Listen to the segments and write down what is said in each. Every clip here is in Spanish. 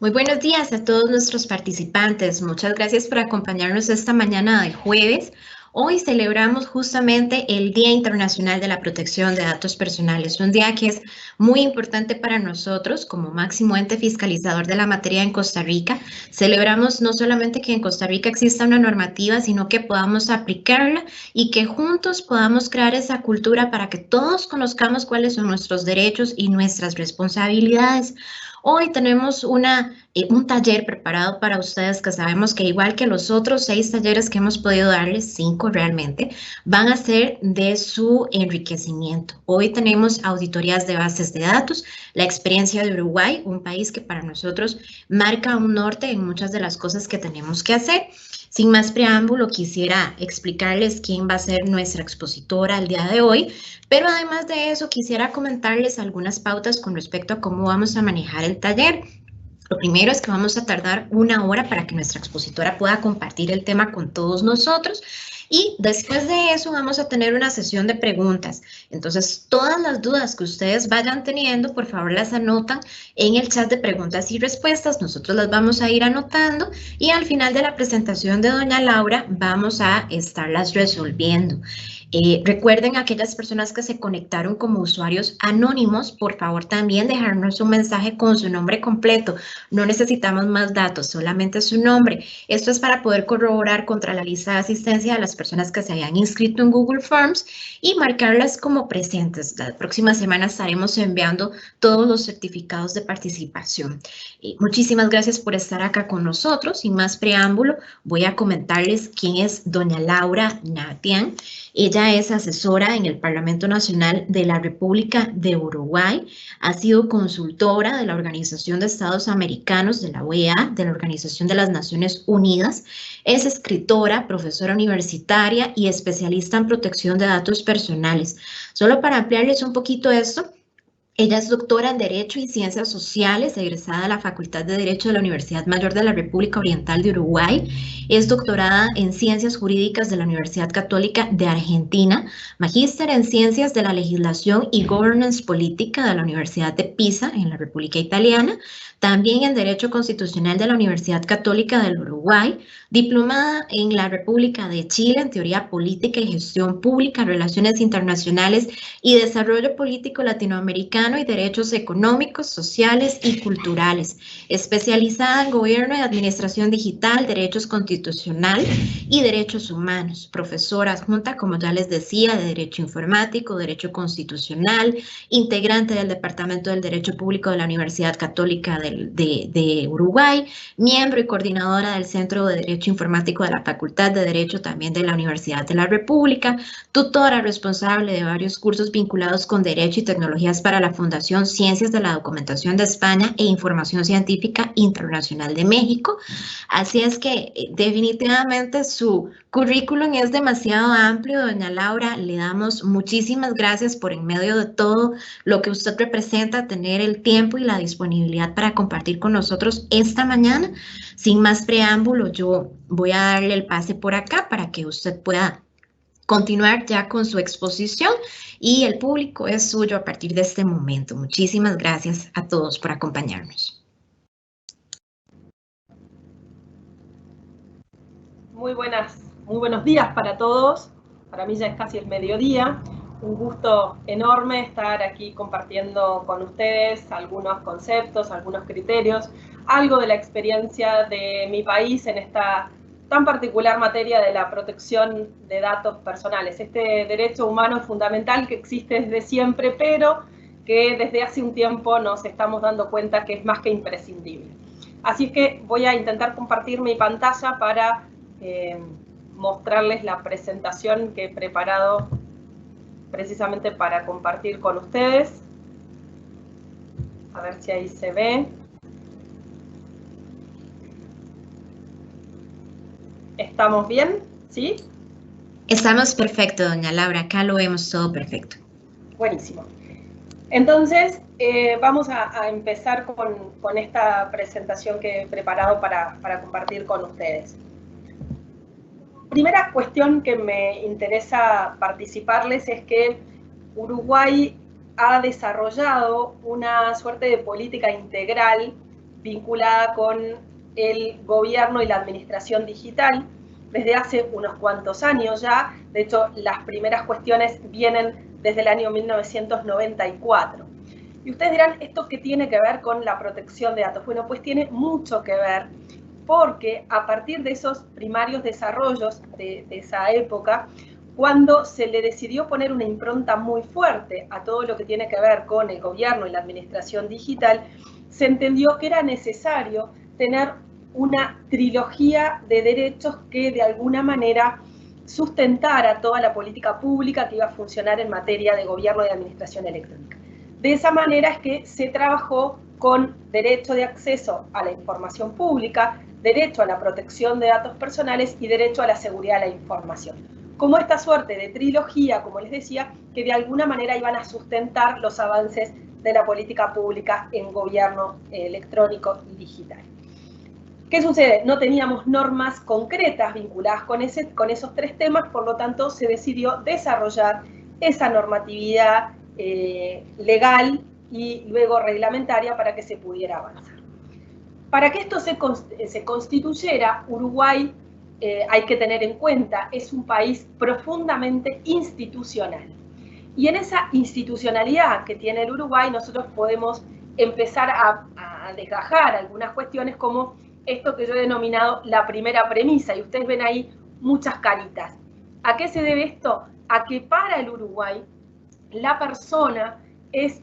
Muy buenos días a todos nuestros participantes. Muchas gracias por acompañarnos esta mañana de jueves. Hoy celebramos justamente el Día Internacional de la Protección de Datos Personales, un día que es muy importante para nosotros como máximo ente fiscalizador de la materia en Costa Rica. Celebramos no solamente que en Costa Rica exista una normativa, sino que podamos aplicarla y que juntos podamos crear esa cultura para que todos conozcamos cuáles son nuestros derechos y nuestras responsabilidades. Hoy tenemos un taller preparado para ustedes que sabemos que igual que los otros 6 talleres que hemos podido darles, 5 realmente, van a ser de su enriquecimiento. Hoy tenemos auditorías de bases de datos, la experiencia de Uruguay, un país que para nosotros marca un norte en muchas de las cosas que tenemos que hacer. Sin más preámbulo, quisiera explicarles quién va a ser nuestra expositora el día de hoy, pero además de eso, quisiera comentarles algunas pautas con respecto a cómo vamos a manejar el taller. Lo primero es que vamos a tardar 1 hora para que nuestra expositora pueda compartir el tema con todos nosotros. Y después de eso vamos a tener una sesión de preguntas. Entonces, todas las dudas que ustedes vayan teniendo, por favor las anotan en el chat de preguntas y respuestas. Nosotros las vamos a ir anotando y al final de la presentación de doña Laura vamos a estarlas resolviendo. Recuerden aquellas personas que se conectaron como usuarios anónimos, por favor también dejarnos un mensaje con su nombre completo. No necesitamos más datos, solamente su nombre. Esto es para poder corroborar contra la lista de asistencia de las personas que se hayan inscrito en Google Forms y marcarlas como presentes. La próxima semana estaremos enviando todos los certificados de participación. Muchísimas gracias por estar acá con nosotros. Sin más preámbulo, voy a comentarles quién es doña Laura Natian. Ella es asesora en el Parlamento Nacional de la República de Uruguay, ha sido consultora de la Organización de Estados Americanos, de la OEA, de la Organización de las Naciones Unidas, es escritora, profesora universitaria y especialista en protección de datos personales. Solo para ampliarles un poquito esto, ella es doctora en Derecho y Ciencias Sociales, egresada de la Facultad de Derecho de la Universidad Mayor de la República Oriental de Uruguay. Es doctorada en Ciencias Jurídicas de la Universidad Católica de Argentina, magíster en Ciencias de la Legislación y Governance Política de la Universidad de Pisa en la República Italiana, también en Derecho Constitucional de la Universidad Católica del Uruguay, diplomada en la República de Chile en Teoría Política y Gestión Pública, Relaciones Internacionales y Desarrollo Político Latinoamericano y Derechos Económicos, Sociales y Culturales, especializada en Gobierno y Administración Digital, Derechos Constitucional y Derechos Humanos, profesora adjunta, como ya les decía, de Derecho Informático, Derecho Constitucional, integrante del Departamento del Derecho Público de la Universidad Católica de Uruguay, miembro y coordinadora del Centro de Derecho Informático de la Facultad de Derecho también de la Universidad de la República, tutora responsable de varios cursos vinculados con Derecho y Tecnologías para la Fundación Ciencias de la Documentación de España e Información Científica Internacional de México. Así es que definitivamente su currículum es demasiado amplio, doña Laura. Le damos muchísimas gracias por en medio de todo lo que usted representa, tener el tiempo y la disponibilidad para compartir con nosotros esta mañana. Sin más preámbulo, yo voy a darle el pase por acá para que usted pueda continuar ya con su exposición y el público es suyo a partir de este momento. Muchísimas gracias a todos por acompañarnos. Muy buenos días para todos. Para mí ya es casi el mediodía. Un gusto enorme estar aquí compartiendo con ustedes algunos conceptos, algunos criterios, algo de la experiencia de mi país en esta tan particular materia de la protección de datos personales. Este derecho humano fundamental que existe desde siempre, pero que desde hace un tiempo nos estamos dando cuenta que es más que imprescindible. Así es que voy a intentar compartir mi pantalla para mostrarles la presentación que he preparado precisamente para compartir con ustedes. A ver si ahí se ve. ¿Estamos bien? ¿Sí? Estamos perfecto, doña Laura. Acá lo vemos todo perfecto. Buenísimo. Entonces, vamos a empezar con esta presentación que he preparado para compartir con ustedes. Primera cuestión que me interesa participarles es que Uruguay ha desarrollado una suerte de política integral vinculada con el gobierno y la administración digital desde hace unos cuantos años ya. De hecho, las primeras cuestiones vienen desde el año 1994. Y ustedes dirán, ¿esto qué tiene que ver con la protección de datos? Bueno, pues tiene mucho que ver, porque a partir de esos primarios desarrollos de esa época, cuando se le decidió poner una impronta muy fuerte a todo lo que tiene que ver con el gobierno y la administración digital, se entendió que era necesario tener una trilogía de derechos que de alguna manera sustentara toda la política pública que iba a funcionar en materia de gobierno y administración electrónica. De esa manera es que se trabajó con derecho de acceso a la información pública, derecho a la protección de datos personales y derecho a la seguridad de la información. Como esta suerte de trilogía, como les decía, que de alguna manera iban a sustentar los avances de la política pública en gobierno electrónico y digital. ¿Qué sucede? No teníamos normas concretas vinculadas con esos tres temas, por lo tanto se decidió desarrollar esa normatividad legal y luego reglamentaria para que se pudiera avanzar. Para que esto se constituyera, Uruguay, hay que tener en cuenta, es un país profundamente institucional. Y en esa institucionalidad que tiene el Uruguay, nosotros podemos empezar a desgajar algunas cuestiones como esto que yo he denominado la primera premisa, y ustedes ven ahí muchas caritas. ¿A qué se debe esto? A que para el Uruguay la persona es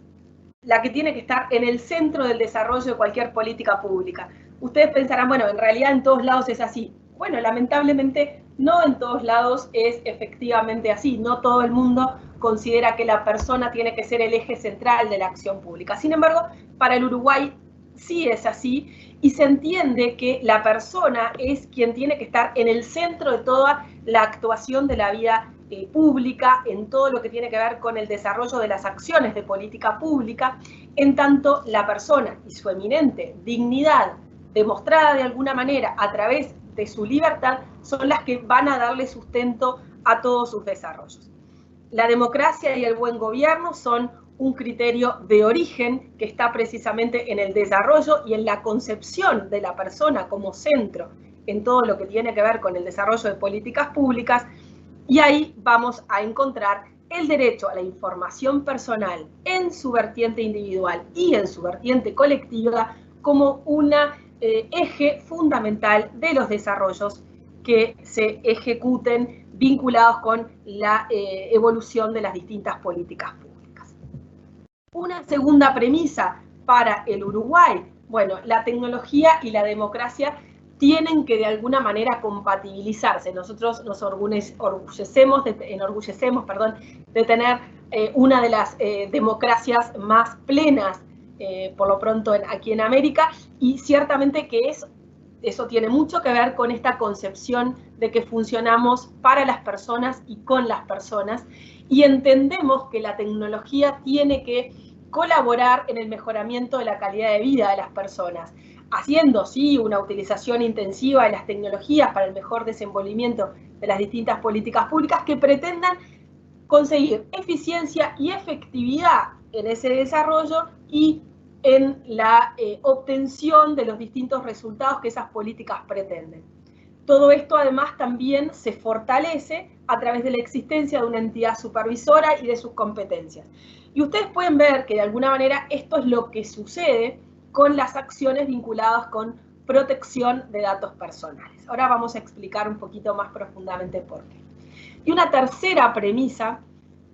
la que tiene que estar en el centro del desarrollo de cualquier política pública. Ustedes pensarán, bueno, en realidad en todos lados es así. Bueno, lamentablemente no en todos lados es efectivamente así. No todo el mundo considera que la persona tiene que ser el eje central de la acción pública. Sin embargo, para el Uruguay sí es así y se entiende que la persona es quien tiene que estar en el centro de toda la actuación de la vida pública, en todo lo que tiene que ver con el desarrollo de las acciones de política pública, en tanto la persona y su eminente dignidad demostrada de alguna manera a través de su libertad son las que van a darle sustento a todos sus desarrollos. La democracia y el buen gobierno son un criterio de origen que está precisamente en el desarrollo y en la concepción de la persona como centro en todo lo que tiene que ver con el desarrollo de políticas públicas, y ahí vamos a encontrar el derecho a la información personal en su vertiente individual y en su vertiente colectiva como un eje fundamental de los desarrollos que se ejecuten vinculados con la evolución de las distintas políticas públicas. Una segunda premisa para el Uruguay, bueno, la tecnología y la democracia tienen que de alguna manera compatibilizarse. Nosotros nos enorgullecemos de tener una de las democracias más plenas, por lo pronto aquí en América, y ciertamente que eso tiene mucho que ver con esta concepción de que funcionamos para las personas y con las personas, y entendemos que la tecnología tiene que colaborar en el mejoramiento de la calidad de vida de las personas, haciendo, sí, una utilización intensiva de las tecnologías para el mejor desenvolvimiento de las distintas políticas públicas que pretendan conseguir eficiencia y efectividad en ese desarrollo y en la obtención de los distintos resultados que esas políticas pretenden. Todo esto además también se fortalece a través de la existencia de una entidad supervisora y de sus competencias. Y ustedes pueden ver que de alguna manera esto es lo que sucede con las acciones vinculadas con protección de datos personales. Ahora vamos a explicar un poquito más profundamente por qué. Y una tercera premisa,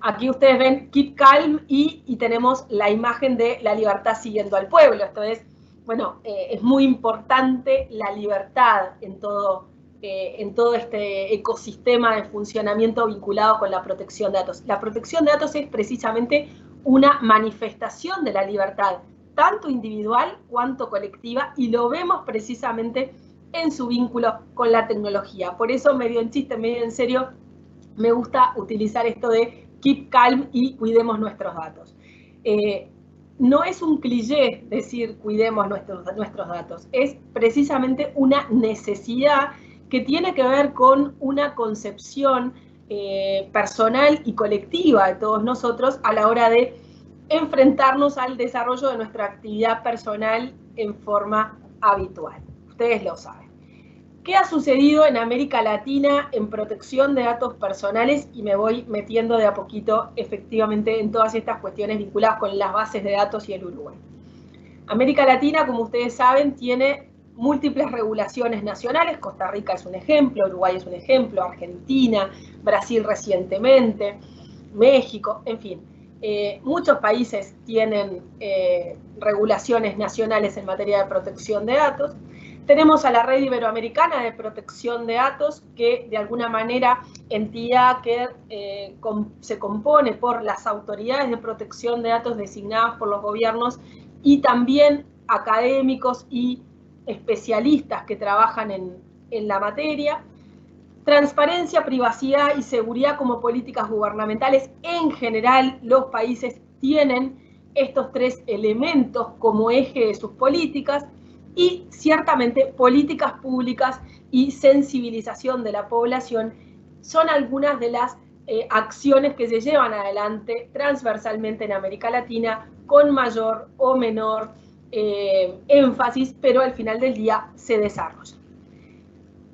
aquí ustedes ven Keep Calm y tenemos la imagen de la libertad siguiendo al pueblo. Esto es, bueno, es muy importante la libertad en todo este ecosistema de funcionamiento vinculado con la protección de datos. La protección de datos es precisamente una manifestación de la libertad, tanto individual cuanto colectiva, y lo vemos precisamente en su vínculo con la tecnología. Por eso, medio en chiste, medio en serio, me gusta utilizar esto de keep calm y cuidemos nuestros datos. No es un cliché decir cuidemos nuestros datos, es precisamente una necesidad que tiene que ver con una concepción personal y colectiva de todos nosotros a la hora de enfrentarnos al desarrollo de nuestra actividad personal en forma habitual. Ustedes lo saben. ¿Qué ha sucedido en América Latina en protección de datos personales? Y me voy metiendo de a poquito efectivamente en todas estas cuestiones vinculadas con las bases de datos y el Uruguay. América Latina, como ustedes saben, tiene múltiples regulaciones nacionales. Costa Rica es un ejemplo, Uruguay es un ejemplo, Argentina, Brasil recientemente, México, en fin. Muchos países tienen regulaciones nacionales en materia de protección de datos. Tenemos a la Red Iberoamericana de Protección de Datos, que de alguna manera entidad que se compone por las autoridades de protección de datos designadas por los gobiernos y también académicos y especialistas que trabajan en la materia. Transparencia, privacidad y seguridad como políticas gubernamentales. En general, los países tienen estos tres elementos como eje de sus políticas y ciertamente políticas públicas y sensibilización de la población son algunas de las acciones que se llevan adelante transversalmente en América Latina con mayor o menor énfasis, pero al final del día se desarrolla.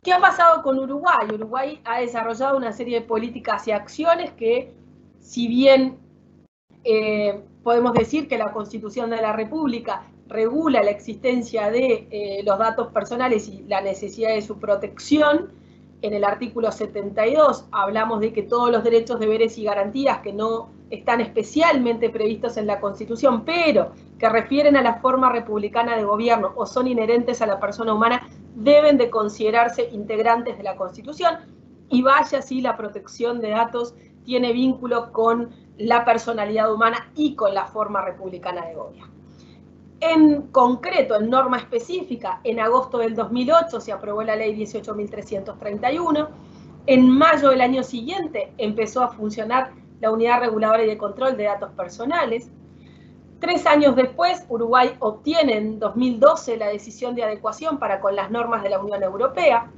¿Qué ha pasado con Uruguay? Uruguay ha desarrollado una serie de políticas y acciones que, si bien podemos decir que la Constitución de la República regula la existencia de los datos personales y la necesidad de su protección, en el artículo 72 hablamos de que todos los derechos, deberes y garantías que no están especialmente previstos en la Constitución, pero que refieren a la forma republicana de gobierno o son inherentes a la persona humana, deben de considerarse integrantes de la Constitución, y vaya si la protección de datos tiene vínculo con la personalidad humana y con la forma republicana de gobierno. En concreto, en norma específica, en agosto del 2008 se aprobó la ley 18.331, en mayo del año siguiente empezó a funcionar la Unidad Reguladora y de Control de Datos Personales. 3 años después, Uruguay obtiene en 2012 la decisión de adecuación para con las normas de la Unión Europea.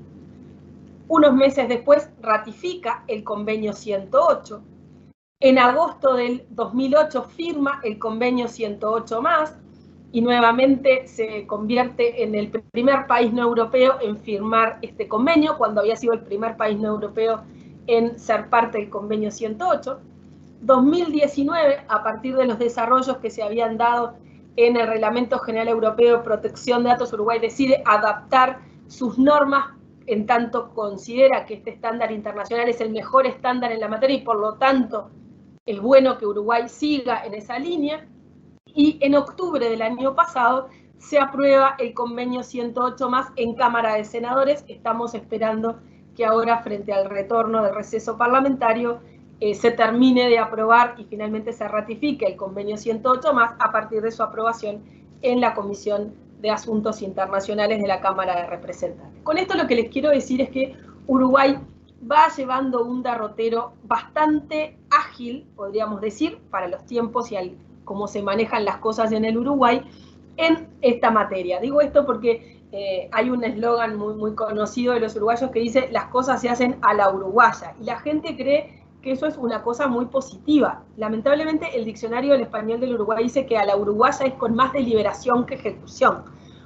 Unos meses después ratifica el convenio 108. En agosto del 2008 firma el convenio 108 más y nuevamente se convierte en el primer país no europeo en firmar este convenio, cuando había sido el primer país no europeo en ser parte del convenio 108. 2019, a partir de los desarrollos que se habían dado en el Reglamento General Europeo de Protección de Datos, Uruguay decide adaptar sus normas en tanto considera que este estándar internacional es el mejor estándar en la materia y por lo tanto es bueno que Uruguay siga en esa línea. Y en octubre del año pasado se aprueba el convenio 108 más en Cámara de Senadores. Estamos esperando que ahora, frente al retorno del receso parlamentario, se termine de aprobar y finalmente se ratifique el convenio 108 más a partir de su aprobación en la Comisión de Asuntos Internacionales de la Cámara de Representantes. Con esto lo que les quiero decir es que Uruguay va llevando un derrotero bastante ágil, podríamos decir, para los tiempos y cómo se manejan las cosas en el Uruguay en esta materia. Digo esto porque hay un eslogan muy conocido de los uruguayos que dice: las cosas se hacen a la uruguaya, y la gente cree que eso es una cosa muy positiva. Lamentablemente el diccionario del español del Uruguay dice que a la uruguaya es con más deliberación que ejecución,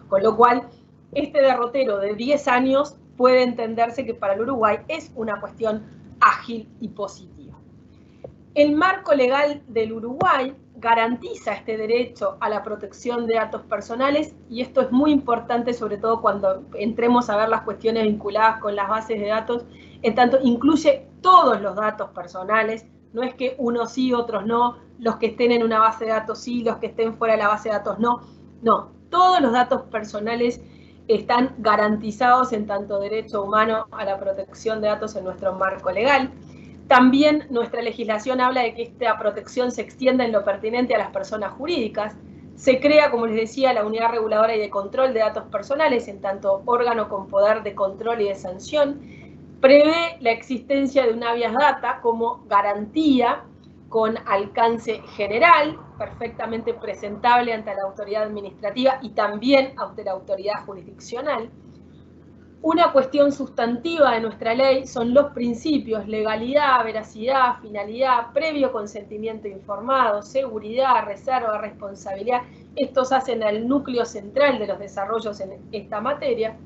con lo cual este derrotero de 10 años puede entenderse que para el Uruguay es una cuestión ágil y positiva. El marco legal del Uruguay garantiza este derecho a la protección de datos personales, y esto es muy importante, sobre todo cuando entremos a ver las cuestiones vinculadas con las bases de datos, en tanto incluye todos los datos personales, no es que unos sí, otros no, los que estén en una base de datos sí, los que estén fuera de la base de datos no, todos los datos personales están garantizados en tanto derecho humano a la protección de datos en nuestro marco legal. También nuestra legislación habla de que esta protección se extienda en lo pertinente a las personas jurídicas. Se crea, como les decía, la Unidad Reguladora y de Control de Datos Personales, en tanto órgano con poder de control y de sanción. Prevé la existencia de un habeas data como garantía con alcance general, perfectamente presentable ante la autoridad administrativa y también ante la autoridad jurisdiccional. Una cuestión sustantiva de nuestra ley son los principios: legalidad, veracidad, finalidad, previo consentimiento informado, seguridad, reserva, responsabilidad. Estos hacen al núcleo central de los desarrollos en esta materia.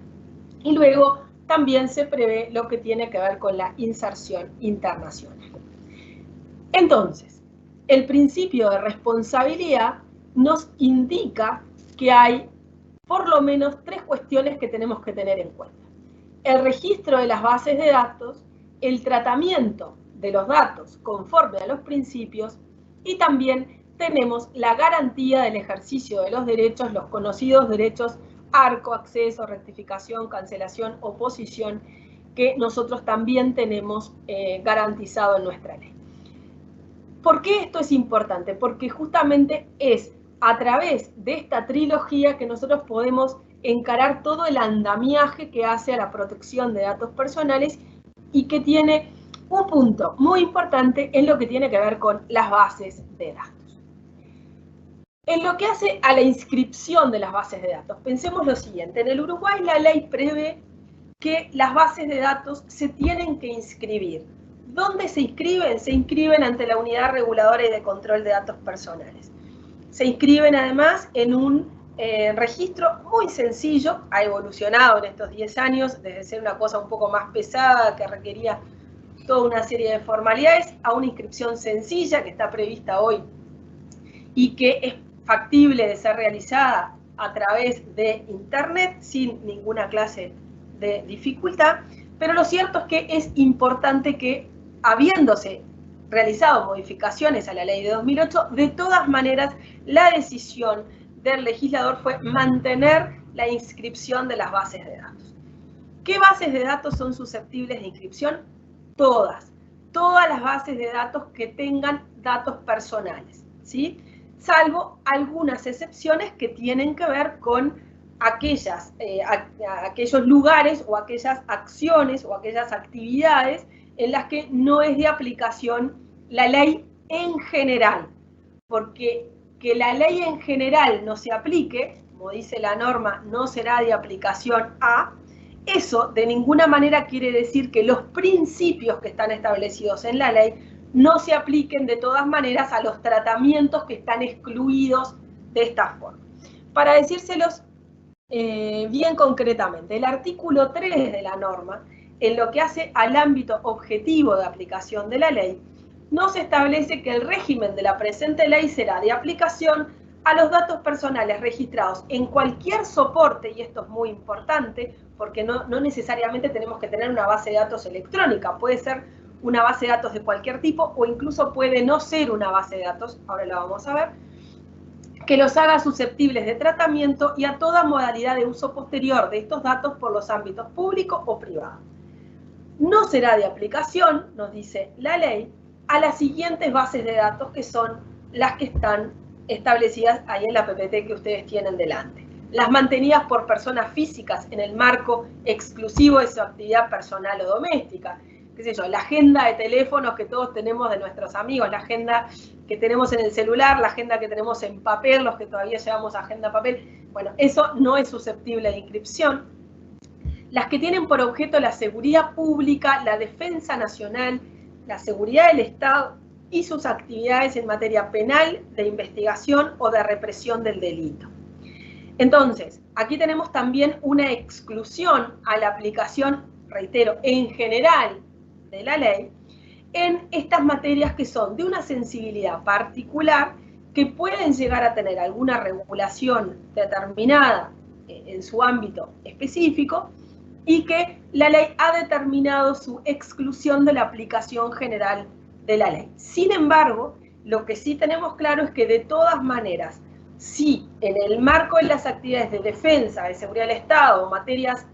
Y luego también se prevé lo que tiene que ver con la inserción internacional. Entonces, el principio de responsabilidad nos indica que hay por lo menos 3 cuestiones que tenemos que tener en cuenta: el registro de las bases de datos, el tratamiento de los datos conforme a los principios, y también tenemos la garantía del ejercicio de los derechos, los conocidos derechos arco, acceso, rectificación, cancelación, oposición, que nosotros también tenemos garantizado en nuestra ley. ¿Por qué esto es importante? Porque justamente es a través de esta trilogía que nosotros podemos encarar todo el andamiaje que hace a la protección de datos personales, y que tiene un punto muy importante en lo que tiene que ver con las bases de datos. En lo que hace a la inscripción de las bases de datos, pensemos lo siguiente: en el Uruguay la ley prevé que las bases de datos se tienen que inscribir. ¿Dónde se inscriben? Se inscriben ante la Unidad Reguladora y de Control de Datos Personales. Se inscriben además en un registro muy sencillo, ha evolucionado en estos 10 años, desde ser una cosa un poco más pesada que requería toda una serie de formalidades, a una inscripción sencilla que está prevista hoy y que es factible de ser realizada a través de internet sin ninguna clase de dificultad. Pero lo cierto es que es importante que, habiéndose realizado modificaciones a la ley de 2008, de todas maneras la decisión del legislador fue mantener la inscripción de las bases de datos. ¿Qué bases de datos son susceptibles de inscripción? Todas las bases de datos que tengan datos personales, ¿sí? Salvo algunas excepciones que tienen que ver con aquellos lugares o aquellas acciones o aquellas actividades en las que no es de aplicación la ley en general, porque que la ley en general no se aplique, como dice la norma, no será de aplicación a, eso de ninguna manera quiere decir que los principios que están establecidos en la ley no se apliquen de todas maneras a los tratamientos que están excluidos de esta forma. Para decírselos bien concretamente, el artículo 3 de la norma, en lo que hace al ámbito objetivo de aplicación de la ley, nos establece que el régimen de la presente ley será de aplicación a los datos personales registrados en cualquier soporte, y esto es muy importante, porque no necesariamente tenemos que tener una base de datos electrónica, puede ser una base de datos de cualquier tipo, o incluso puede no ser una base de datos, ahora la vamos a ver, que los haga susceptibles de tratamiento y a toda modalidad de uso posterior de estos datos por los ámbitos público o privado. No será de aplicación, nos dice la ley, a las siguientes bases de datos, que son las que están establecidas ahí en la PPT que ustedes tienen delante. Las mantenidas por personas físicas en el marco exclusivo de su actividad personal o doméstica. Qué sé yo, la agenda de teléfonos que todos tenemos de nuestros amigos, la agenda que tenemos en el celular, la agenda que tenemos en papel, los que todavía llevamos agenda papel. Bueno, eso no es susceptible de inscripción. Las que tienen por objeto la seguridad pública, la defensa nacional, la seguridad del Estado y sus actividades en materia penal, de investigación o de represión del delito. Entonces, aquí tenemos también una exclusión a la aplicación, reitero, en general de la ley, en estas materias que son de una sensibilidad particular, que pueden llegar a tener alguna regulación determinada en su ámbito específico, y que la ley ha determinado su exclusión de la aplicación general de la ley. Sin embargo, lo que sí tenemos claro es que de todas maneras, si en el marco de las actividades de defensa, de seguridad del Estado, materias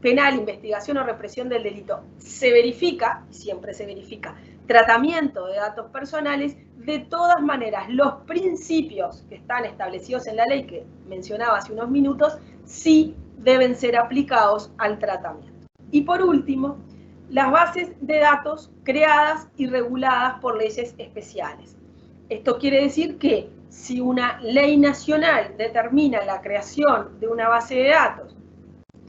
penal, investigación o represión del delito, se verifica, siempre se verifica, tratamiento de datos personales, de todas maneras los principios que están establecidos en la ley, que mencionaba hace unos minutos, sí deben ser aplicados al tratamiento. Y por último, las bases de datos creadas y reguladas por leyes especiales. Esto quiere decir que si una ley nacional determina la creación de una base de datos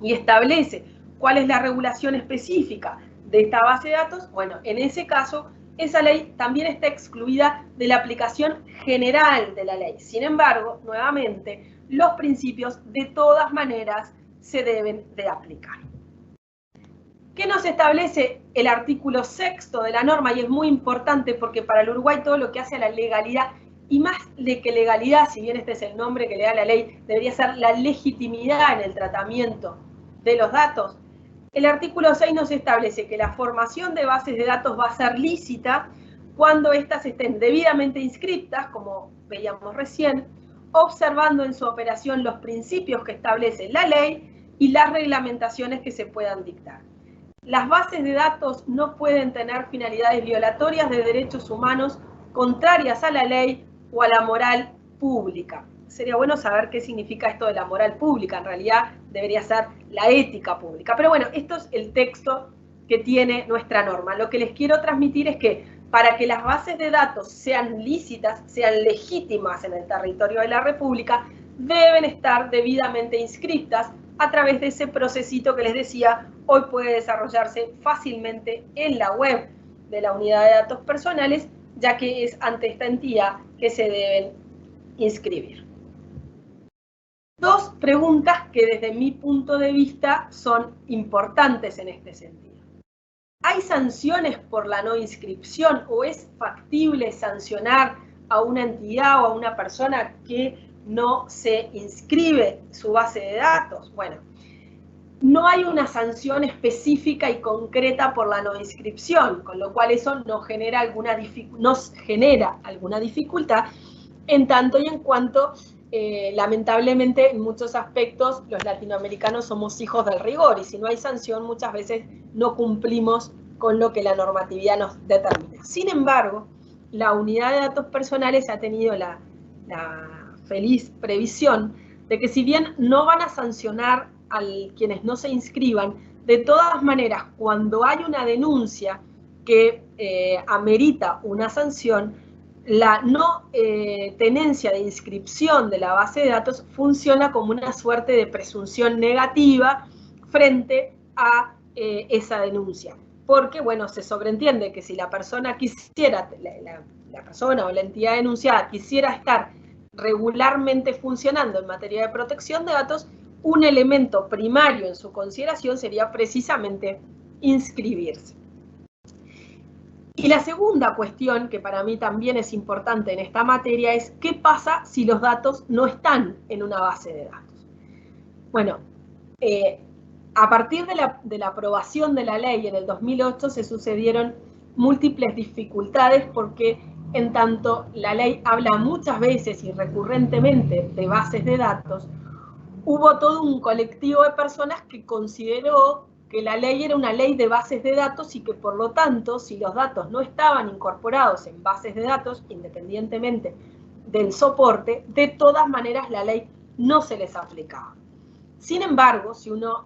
y establece ¿Cuál es la regulación específica de esta base de datos? Bueno, en ese caso, esa ley también está excluida de la aplicación general de la ley. Sin embargo, nuevamente, los principios de todas maneras se deben de aplicar. ¿Qué nos establece el artículo 6º de la norma? Y es muy importante porque para el Uruguay todo lo que hace a la legalidad, y más de que legalidad, si bien este es el nombre que le da la ley, debería ser la legitimidad en el tratamiento de los datos. El artículo 6 nos establece que la formación de bases de datos va a ser lícita cuando éstas estén debidamente inscriptas, como veíamos recién, observando en su operación los principios que establece la ley y las reglamentaciones que se puedan dictar. Las bases de datos no pueden tener finalidades violatorias de derechos humanos contrarias a la ley o a la moral pública. Sería bueno saber qué significa esto de la moral pública. En realidad debería ser la ética pública. Pero bueno, esto es el texto que tiene nuestra norma. Lo que les quiero transmitir es que para que las bases de datos sean lícitas, sean legítimas en el territorio de la República, deben estar debidamente inscritas a través de ese procesito que les decía, hoy puede desarrollarse fácilmente en la web de la Unidad de Datos Personales, ya que es ante esta entidad que se deben inscribir. Dos preguntas que desde mi punto de vista son importantes en este sentido. ¿Hay sanciones por la no inscripción o es factible sancionar a una entidad o a una persona que no se inscribe su base de datos? Bueno, no hay una sanción específica y concreta por la no inscripción, con lo cual eso nos genera alguna dificultad en tanto y en cuanto, lamentablemente, en muchos aspectos los latinoamericanos somos hijos del rigor y si no hay sanción muchas veces no cumplimos con lo que la normatividad nos determina. Sin embargo, la Unidad de Datos Personales ha tenido la feliz previsión de que si bien no van a sancionar a quienes no se inscriban, de todas maneras, cuando hay una denuncia que amerita una sanción, la no tenencia de inscripción de la base de datos funciona como una suerte de presunción negativa frente a esa denuncia. Porque, bueno, se sobreentiende que si la persona quisiera, la persona o la entidad denunciada quisiera estar regularmente funcionando en materia de protección de datos, un elemento primario en su consideración sería precisamente inscribirse. Y la segunda cuestión, que para mí también es importante en esta materia, es ¿qué pasa si los datos no están en una base de datos? Bueno, a partir de la aprobación de la ley en el 2008 se sucedieron múltiples dificultades porque en tanto la ley habla muchas veces y recurrentemente de bases de datos, hubo todo un colectivo de personas que consideró que la ley era una ley de bases de datos y que por lo tanto, si los datos no estaban incorporados en bases de datos, independientemente del soporte, de todas maneras la ley no se les aplicaba. Sin embargo, si uno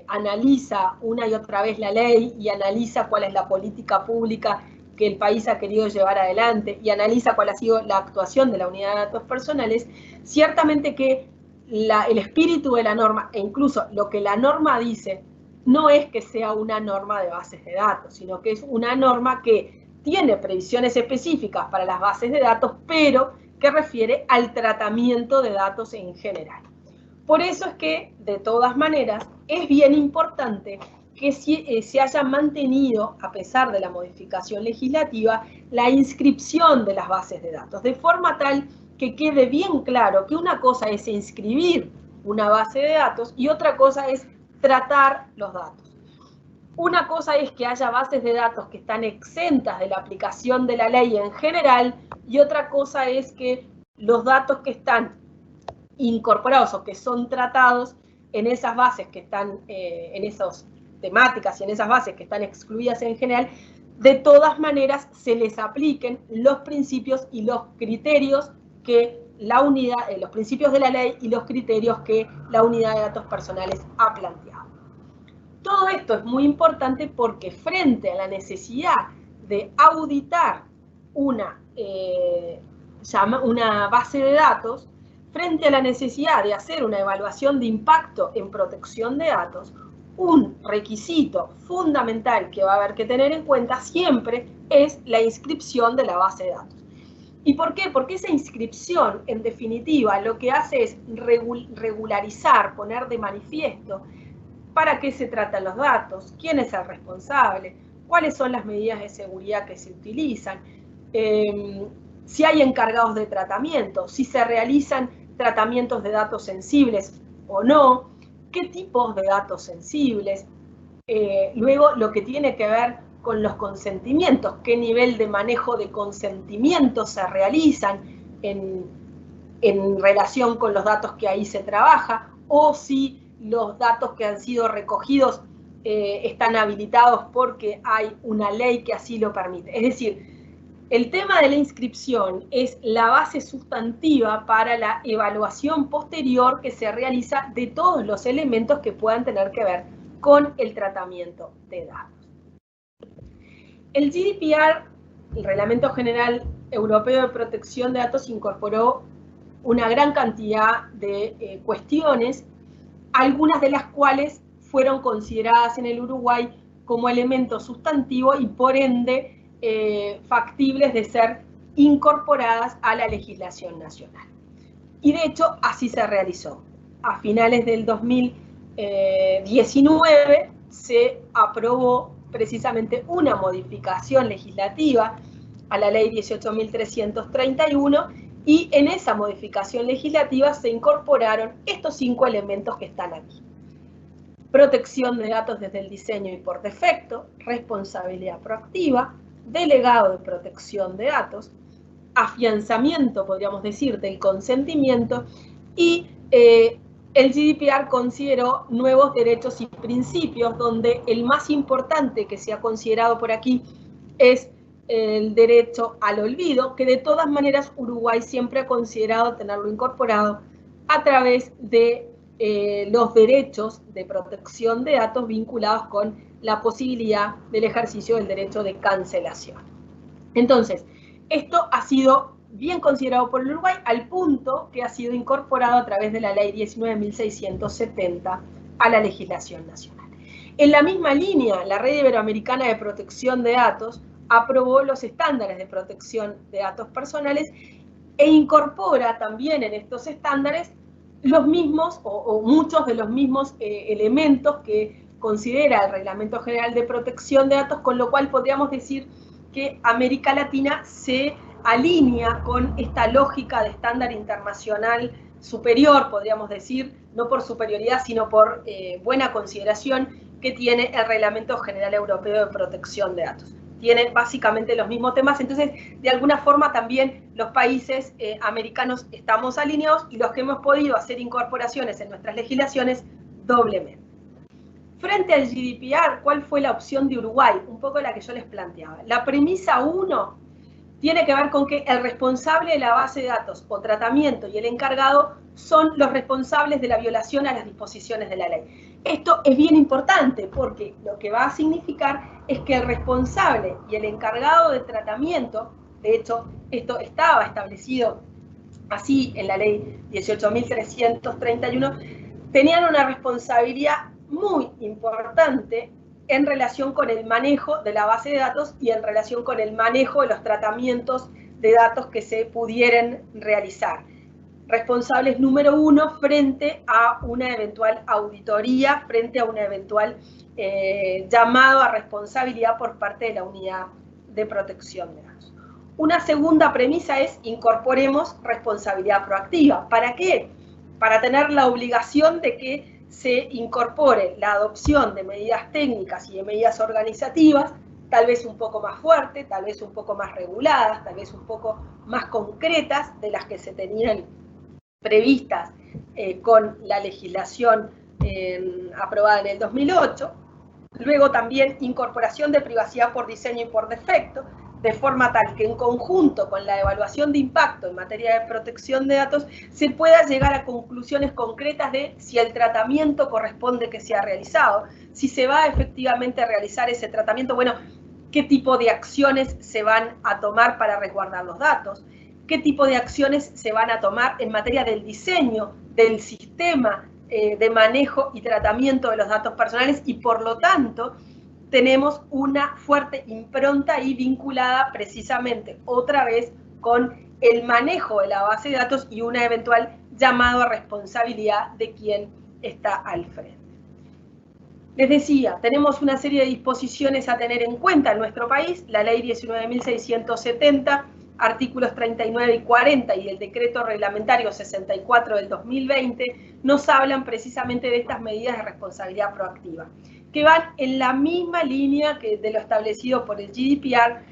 analiza una y otra vez la ley y analiza cuál es la política pública que el país ha querido llevar adelante y analiza cuál ha sido la actuación de la Unidad de Datos Personales, ciertamente que el espíritu de la norma, e incluso lo que la norma dice, no es que sea una norma de bases de datos, sino que es una norma que tiene previsiones específicas para las bases de datos, pero que refiere al tratamiento de datos en general. Por eso es que, de todas maneras, es bien importante que se haya mantenido, a pesar de la modificación legislativa, la inscripción de las bases de datos, de forma tal que quede bien claro que una cosa es inscribir una base de datos y otra cosa es tratar los datos. Una cosa es que haya bases de datos que están exentas de la aplicación de la ley en general y otra cosa es que los datos que están incorporados o que son tratados en esas bases que están, en esas temáticas y en esas bases que están excluidas en general, de todas maneras se les apliquen los principios y los criterios que la unidad, los principios de la ley y los criterios que la Unidad de Datos Personales ha planteado. Todo esto es muy importante porque frente a la necesidad de auditar una base de datos, frente a la necesidad de hacer una evaluación de impacto en protección de datos, un requisito fundamental que va a haber que tener en cuenta siempre es la inscripción de la base de datos. ¿Y por qué? Porque esa inscripción, en definitiva, lo que hace es regularizar, poner de manifiesto para qué se tratan los datos, quién es el responsable, cuáles son las medidas de seguridad que se utilizan, si hay encargados de tratamiento, si se realizan tratamientos de datos sensibles o no, qué tipos de datos sensibles, luego lo que tiene que ver con los consentimientos, qué nivel de manejo de consentimientos se realizan en relación con los datos que ahí se trabaja, o si los datos que han sido recogidos están habilitados porque hay una ley que así lo permite. Es decir, el tema de la inscripción es la base sustantiva para la evaluación posterior que se realiza de todos los elementos que puedan tener que ver con el tratamiento de datos. El GDPR, el Reglamento General Europeo de Protección de Datos, incorporó una gran cantidad de cuestiones, algunas de las cuales fueron consideradas en el Uruguay como elemento sustantivo y por ende factibles de ser incorporadas a la legislación nacional. Y de hecho así se realizó. A finales del 2019 se aprobó precisamente una modificación legislativa a la ley 18.331 y en esa modificación legislativa se incorporaron estos 5 elementos que están aquí. Protección de datos desde el diseño y por defecto, responsabilidad proactiva, delegado de protección de datos, afianzamiento, podríamos decir, del consentimiento y el GDPR consideró nuevos derechos y principios, donde el más importante que se ha considerado por aquí es el derecho al olvido, que de todas maneras Uruguay siempre ha considerado tenerlo incorporado a través de los derechos de protección de datos vinculados con la posibilidad del ejercicio del derecho de cancelación. Entonces, esto ha sido bien considerado por el Uruguay al punto que ha sido incorporado a través de la ley 19.670 a la legislación nacional. En la misma línea, la Red Iberoamericana de Protección de Datos aprobó los estándares de protección de datos personales e incorpora también en estos estándares los mismos o muchos de los mismos elementos que considera el Reglamento General de Protección de Datos, con lo cual podríamos decir que América Latina se alinea con esta lógica de estándar internacional superior, podríamos decir, no por superioridad, sino por buena consideración que tiene el Reglamento General Europeo de Protección de Datos. Tiene básicamente los mismos temas, entonces de alguna forma también los países americanos estamos alineados y los que hemos podido hacer incorporaciones en nuestras legislaciones doblemente. Frente al GDPR, ¿cuál fue la opción de Uruguay? Un poco la que yo les planteaba. La premisa 1 tiene que ver con que el responsable de la base de datos o tratamiento y el encargado son los responsables de la violación a las disposiciones de la ley. Esto es bien importante porque lo que va a significar es que el responsable y el encargado de tratamiento, de hecho, esto estaba establecido así en la ley 18.331, tenían una responsabilidad muy importante en relación con el manejo de la base de datos y en relación con el manejo de los tratamientos de datos que se pudieran realizar. Responsables número 1 frente a una eventual auditoría, frente a una eventual llamado a responsabilidad por parte de la unidad de protección de datos. Una segunda premisa es incorporemos responsabilidad proactiva. ¿Para qué? Para tener la obligación de que se incorpore la adopción de medidas técnicas y de medidas organizativas, tal vez un poco más fuertes, tal vez un poco más reguladas, tal vez un poco más concretas de las que se tenían previstas con la legislación aprobada en el 2008. Luego también incorporación de privacidad por diseño y por defecto, de forma tal que en conjunto con la evaluación de impacto en materia de protección de datos se pueda llegar a conclusiones concretas de si el tratamiento corresponde que sea realizado, si se va efectivamente a realizar ese tratamiento, bueno, qué tipo de acciones se van a tomar para resguardar los datos, qué tipo de acciones se van a tomar en materia del diseño, del sistema de manejo y tratamiento de los datos personales y por lo tanto tenemos una fuerte impronta ahí vinculada precisamente otra vez con el manejo de la base de datos y una eventual llamado a responsabilidad de quien está al frente. Les decía, tenemos una serie de disposiciones a tener en cuenta en nuestro país, la ley 19.670, artículos 39 y 40 y el decreto reglamentario 64 del 2020 nos hablan precisamente de estas medidas de responsabilidad proactiva, que van en la misma línea que de lo establecido por el GDPR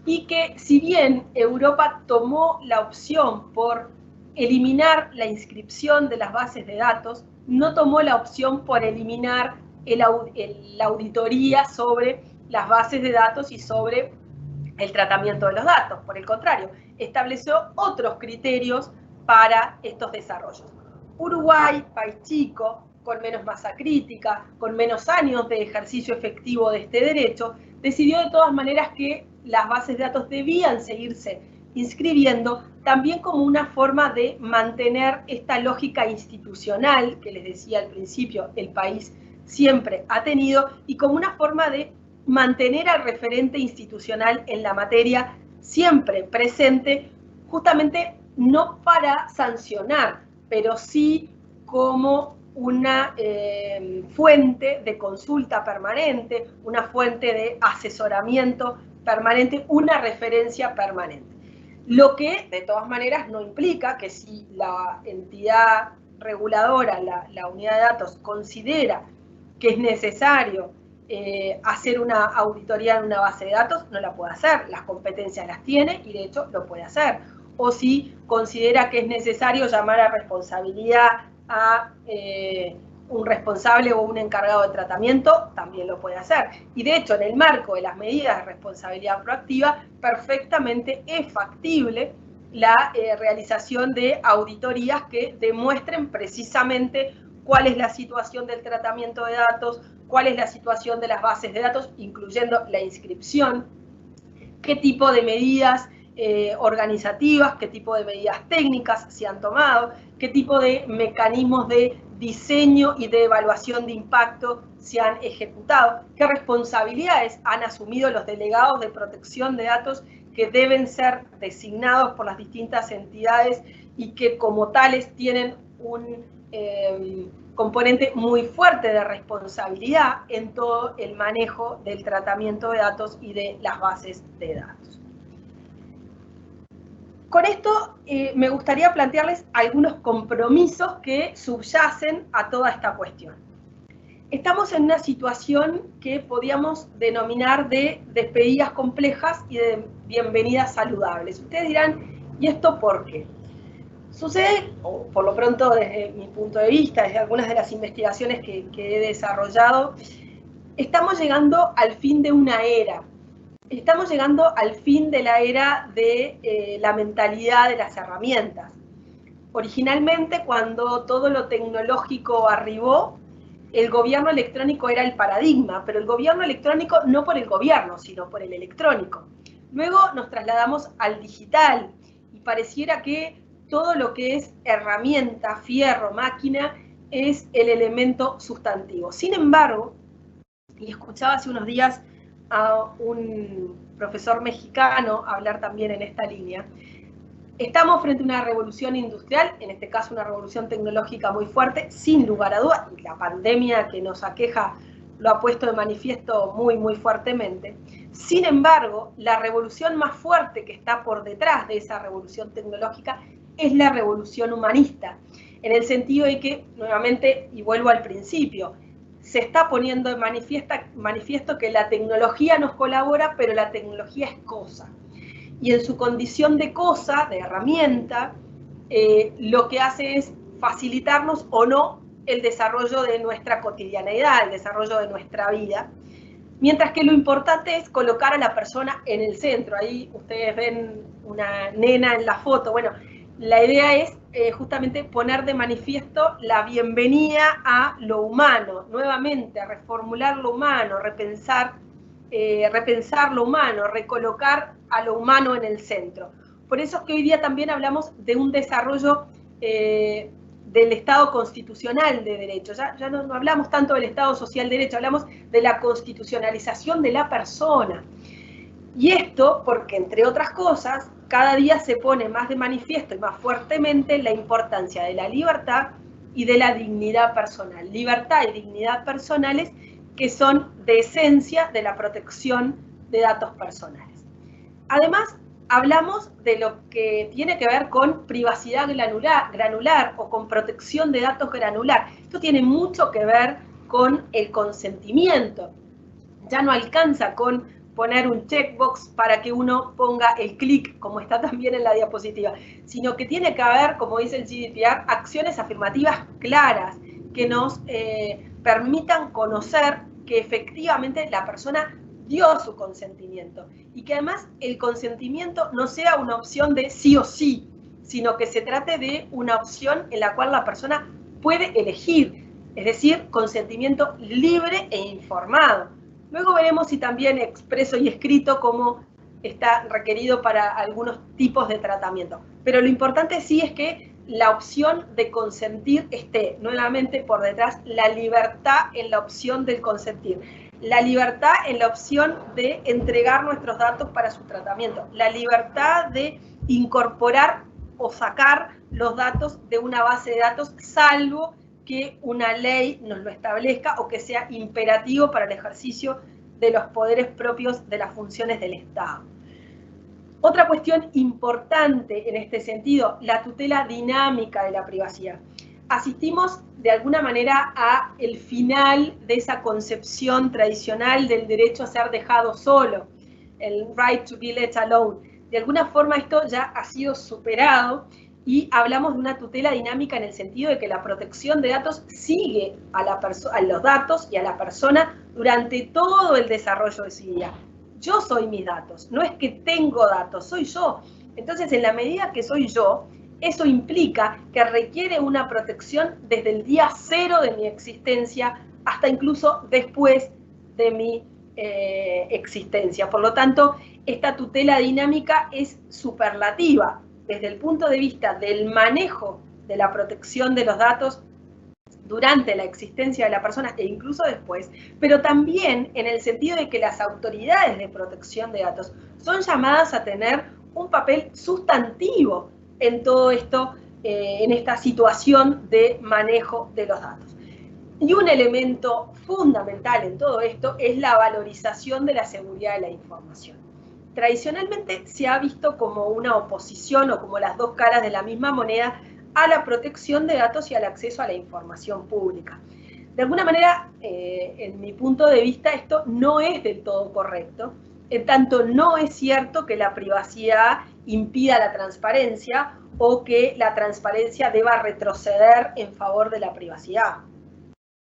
y que si bien Europa tomó la opción por eliminar la inscripción de las bases de datos, no tomó la opción por eliminar la auditoría sobre las bases de datos y sobre el tratamiento de los datos. Por el contrario, estableció otros criterios para estos desarrollos. Uruguay, país chico, con menos masa crítica, con menos años de ejercicio efectivo de este derecho, decidió de todas maneras que las bases de datos debían seguirse inscribiendo, también como una forma de mantener esta lógica institucional que les decía al principio el país siempre ha tenido y como una forma de mantener al referente institucional en la materia siempre presente, justamente no para sancionar, pero sí como una fuente de consulta permanente, una fuente de asesoramiento permanente, una referencia permanente. Lo que, de todas maneras, no implica que si la entidad reguladora, la unidad de datos, considera que es necesario hacer una auditoría en una base de datos, no la puede hacer. Las competencias las tiene y, de hecho, lo puede hacer. O si considera que es necesario llamar a responsabilidad a un responsable o un encargado de tratamiento, también lo puede hacer. Y de hecho, en el marco de las medidas de responsabilidad proactiva, perfectamente es factible la realización de auditorías que demuestren precisamente cuál es la situación del tratamiento de datos, cuál es la situación de las bases de datos, incluyendo la inscripción, qué tipo de medidas organizativas, qué tipo de medidas técnicas se han tomado, qué tipo de mecanismos de diseño y de evaluación de impacto se han ejecutado, qué responsabilidades han asumido los delegados de protección de datos que deben ser designados por las distintas entidades y que como tales tienen un componente muy fuerte de responsabilidad en todo el manejo del tratamiento de datos y de las bases de datos. Con esto me gustaría plantearles algunos compromisos que subyacen a toda esta cuestión. Estamos en una situación que podríamos denominar de despedidas complejas y de bienvenidas saludables. Ustedes dirán, ¿y esto por qué? Sucede, o por lo pronto desde mi punto de vista, desde algunas de las investigaciones que he desarrollado, estamos llegando al fin de una era. Estamos llegando al fin de la era de la mentalidad de las herramientas. Originalmente, cuando todo lo tecnológico arribó, el gobierno electrónico era el paradigma, pero el gobierno electrónico no por el gobierno, sino por el electrónico. Luego nos trasladamos al digital y pareciera que todo lo que es herramienta, fierro, máquina, es el elemento sustantivo. Sin embargo, y escuchaba hace unos días a un profesor mexicano hablar también en esta línea, estamos frente a una revolución industrial, en este caso una revolución tecnológica muy fuerte, sin lugar a dudas, y la pandemia que nos aqueja lo ha puesto de manifiesto muy, muy fuertemente. Sin embargo, la revolución más fuerte que está por detrás de esa revolución tecnológica es la revolución humanista, en el sentido de que, nuevamente, y vuelvo al principio, se está poniendo de manifiesto que la tecnología nos colabora, pero la tecnología es cosa. Y en su condición de cosa, de herramienta, lo que hace es facilitarnos o no el desarrollo de nuestra cotidianeidad, el desarrollo de nuestra vida, mientras que lo importante es colocar a la persona en el centro. Ahí ustedes ven una nena en la foto. Bueno, la idea es justamente poner de manifiesto la bienvenida a lo humano, nuevamente a reformular lo humano, repensar lo humano, recolocar a lo humano en el centro. Por eso es que hoy día también hablamos de un desarrollo de del Estado constitucional de derecho. Ya no hablamos tanto del Estado social de derecho, hablamos de la constitucionalización de la persona. Y esto porque, entre otras cosas, cada día se pone más de manifiesto y más fuertemente la importancia de la libertad y de la dignidad personal. Libertad y dignidad personales que son de esencia de la protección de datos personales. Además, hablamos de lo que tiene que ver con privacidad granular o con protección de datos granular. Esto tiene mucho que ver con el consentimiento. Ya no alcanza con poner un checkbox para que uno ponga el clic, como está también en la diapositiva, sino que tiene que haber, como dice el GDPR, acciones afirmativas claras que nos permitan conocer que efectivamente la persona dio su consentimiento y que además el consentimiento no sea una opción de sí o sí, sino que se trate de una opción en la cual la persona puede elegir, es decir, consentimiento libre e informado. Luego veremos si también expreso y escrito como está requerido para algunos tipos de tratamiento. Pero lo importante sí es que la opción de consentir esté nuevamente por detrás, la libertad en la opción del consentir, la libertad en la opción de entregar nuestros datos para su tratamiento, la libertad de incorporar o sacar los datos de una base de datos, salvo que una ley nos lo establezca o que sea imperativo para el ejercicio de los poderes propios de las funciones del Estado. Otra cuestión importante en este sentido, la tutela dinámica de la privacidad. Asistimos de alguna manera a el final de esa concepción tradicional del derecho a ser dejado solo, el right to be let alone. De alguna forma esto ya ha sido superado y hablamos de una tutela dinámica en el sentido de que la protección de datos sigue a los datos y a la persona durante todo el desarrollo de su vida. Yo soy mis datos, no es que tengo datos, soy yo. Entonces, en la medida que soy yo, eso implica que requiere una protección desde el día cero de mi existencia hasta incluso después de mi existencia. Por lo tanto, esta tutela dinámica es superlativa desde el punto de vista del manejo de la protección de los datos durante la existencia de la persona e incluso después, pero también en el sentido de que las autoridades de protección de datos son llamadas a tener un papel sustantivo en todo esto, en esta situación de manejo de los datos. Y un elemento fundamental en todo esto es la valorización de la seguridad de la información. Tradicionalmente se ha visto como una oposición o como las dos caras de la misma moneda a la protección de datos y al acceso a la información pública. De alguna manera, en mi punto de vista, esto no es del todo correcto, en tanto no es cierto que la privacidad impida la transparencia o que la transparencia deba retroceder en favor de la privacidad.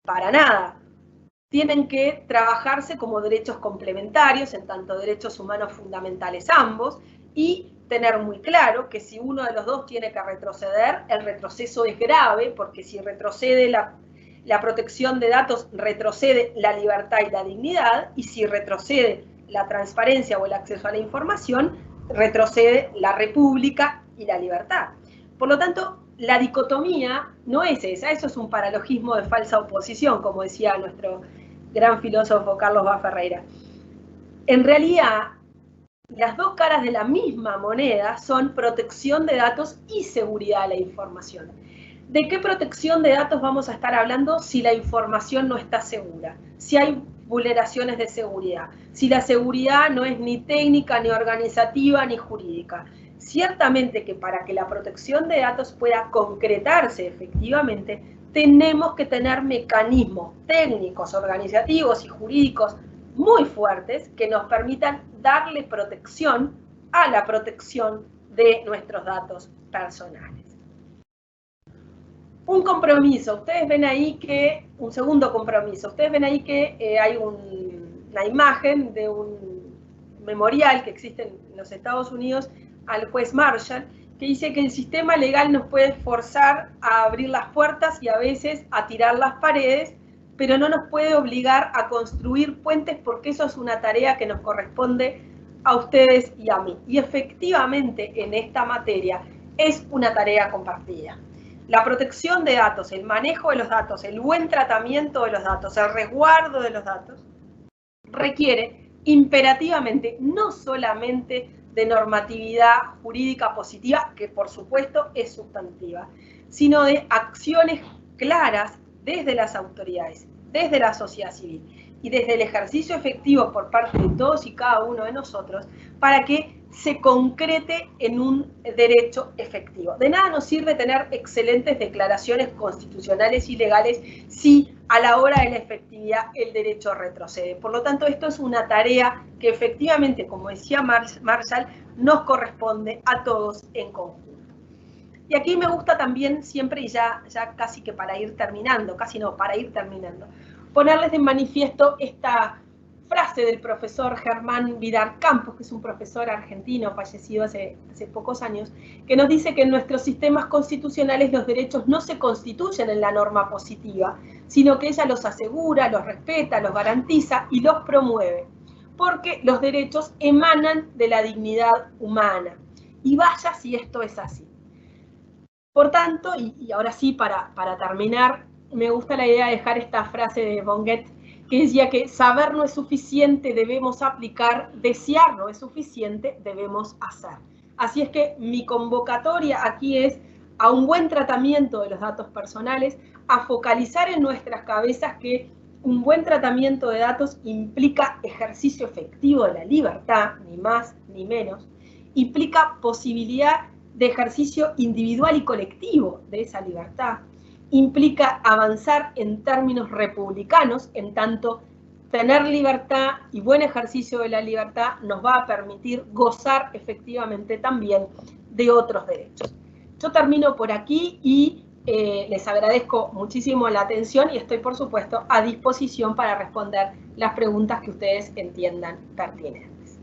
Para nada. Tienen que trabajarse como derechos complementarios, en tanto derechos humanos fundamentales ambos, y tener muy claro que si uno de los dos tiene que retroceder, el retroceso es grave, porque si retrocede la protección de datos, retrocede la libertad y la dignidad, y si retrocede la transparencia o el acceso a la información, retrocede la república y la libertad. Por lo tanto, la dicotomía no es esa, eso es un paralogismo de falsa oposición, como decía nuestro gran filósofo Carlos Bá Ferreira. En realidad, las dos caras de la misma moneda son protección de datos y seguridad de la información. ¿De qué protección de datos vamos a estar hablando si la información no está segura? Si hay vulneraciones de seguridad, si la seguridad no es ni técnica, ni organizativa, ni jurídica. Ciertamente que para que la protección de datos pueda concretarse efectivamente, tenemos que tener mecanismos técnicos, organizativos y jurídicos muy fuertes que nos permitan darle protección a la protección de nuestros datos personales. Un compromiso, ustedes ven ahí que, un segundo compromiso, ustedes ven ahí que hay una imagen de un memorial que existe en los Estados Unidos al juez Marshall, que dice que el sistema legal nos puede forzar a abrir las puertas y a veces a tirar las paredes, pero no nos puede obligar a construir puentes porque eso es una tarea que nos corresponde a ustedes y a mí. Y efectivamente en esta materia es una tarea compartida. La protección de datos, el manejo de los datos, el buen tratamiento de los datos, el resguardo de los datos, requiere imperativamente no solamente de normatividad jurídica positiva, que por supuesto es sustantiva, sino de acciones claras desde las autoridades, desde la sociedad civil y desde el ejercicio efectivo por parte de todos y cada uno de nosotros para que se concrete en un derecho efectivo. De nada nos sirve tener excelentes declaraciones constitucionales y legales si a la hora de la efectividad el derecho retrocede. Por lo tanto, esto es una tarea que efectivamente, como decía Marshall, nos corresponde a todos en conjunto. Y aquí me gusta también siempre, y ya casi que para ir terminando, casi no, para ir terminando, ponerles de manifiesto esta frase del profesor Germán Vidal Campos, que es un profesor argentino fallecido hace pocos años, que nos dice que en nuestros sistemas constitucionales los derechos no se constituyen en la norma positiva, sino que ella los asegura, los respeta, los garantiza y los promueve, porque los derechos emanan de la dignidad humana. Y vaya si esto es así. Por tanto, y ahora sí, para terminar, me gusta la idea de dejar esta frase de Vonnegut, que decía que saber no es suficiente, debemos aplicar, desear no es suficiente, debemos hacer. Así es que mi convocatoria aquí es a un buen tratamiento de los datos personales, a focalizar en nuestras cabezas que un buen tratamiento de datos implica ejercicio efectivo de la libertad, ni más ni menos, implica posibilidad de ejercicio individual y colectivo de esa libertad, implica avanzar en términos republicanos, en tanto tener libertad y buen ejercicio de la libertad nos va a permitir gozar efectivamente también de otros derechos. Yo termino por aquí y les agradezco muchísimo la atención y estoy, por supuesto, a disposición para responder las preguntas que ustedes entiendan pertinentes.